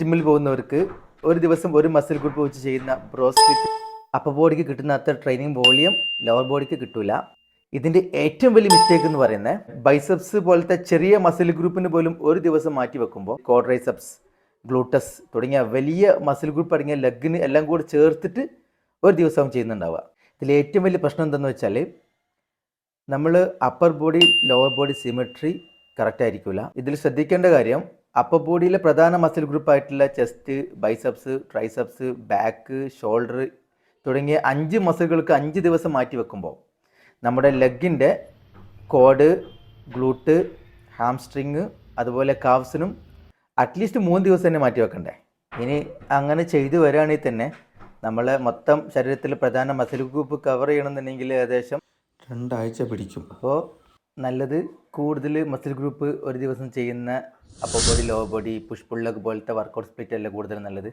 ജിമ്മിൽ പോകുന്നവർക്ക് ഒരു ദിവസം ഒരു മസിൽ ഗ്രൂപ്പ് വെച്ച് ചെയ്യുന്ന ബ്രോ സ്പ്ലിറ്റ് അപ്പർ ബോഡിക്ക് കിട്ടുന്ന അത്ര ട്രെയിനിങ് വോളിയം ലോവർ ബോഡിക്ക് കിട്ടൂല. ഇതിൻ്റെ ഏറ്റവും വലിയ മിസ്റ്റേക്ക് എന്ന് പറയുന്നത് ബൈസെപ്സ് പോലത്തെ ചെറിയ മസിൽ ഗ്രൂപ്പിന് പോലും ഒരു ദിവസം മാറ്റി വെക്കുമ്പോൾ ക്വാഡ്രൈസെപ്സ്, ഗ്ലൂട്ടസ് തുടങ്ങിയ വലിയ മസിൽ ഗ്രൂപ്പ് അടങ്ങിയ ലെഗിന് എല്ലാം കൂടി ചേർത്തിട്ട് ഒരു ദിവസം ചെയ്യുന്നുണ്ടാവുക. ഇതിൽ ഏറ്റവും വലിയ പ്രശ്നം എന്താണെന്ന് വെച്ചാൽ നമ്മൾ upper body lower body symmetry correct ആയിരിക്കില്ല. ഇതിൽ ശ്രദ്ധിക്കേണ്ട കാര്യം അപ്പർ ബോഡിയിലെ പ്രധാന മസിൽ ഗ്രൂപ്പായിട്ടുള്ള chest, biceps, triceps, back, shoulder തുടങ്ങിയ 5 മസിലുകൾക്ക് 5 ദിവസം മാറ്റി വെക്കുമ്പോൾ നമ്മുടെ ലെഗിൻ്റെ കോഡ്, ഗ്ലൂട്ട്, ഹാംസ്ട്രിങ് അതുപോലെ കാവ്സിനും അറ്റ്ലീസ്റ്റ് 3 ദിവസം തന്നെ മാറ്റി വെക്കണ്ടേ. ഇനി അങ്ങനെ ചെയ്തു വരികയാണെങ്കിൽ തന്നെ നമ്മളെ മൊത്തം ശരീരത്തിൽ പ്രധാന മസിൽ ഗ്രൂപ്പ് കവർ ചെയ്യണമെന്നുണ്ടെങ്കിൽ ഏകദേശം 2 ആഴ്ച പിടിക്കും. അപ്പോൾ നല്ലത് കൂടുതൽ മസിൽ ഗ്രൂപ്പ് ഒരു ദിവസം ചെയ്യുന്ന upper body, lower body, push pull leg പോലത്തെ വർക്കൗട്ട് സ്പ്ലിറ്റ് അല്ല കൂടുതൽ നല്ലത്.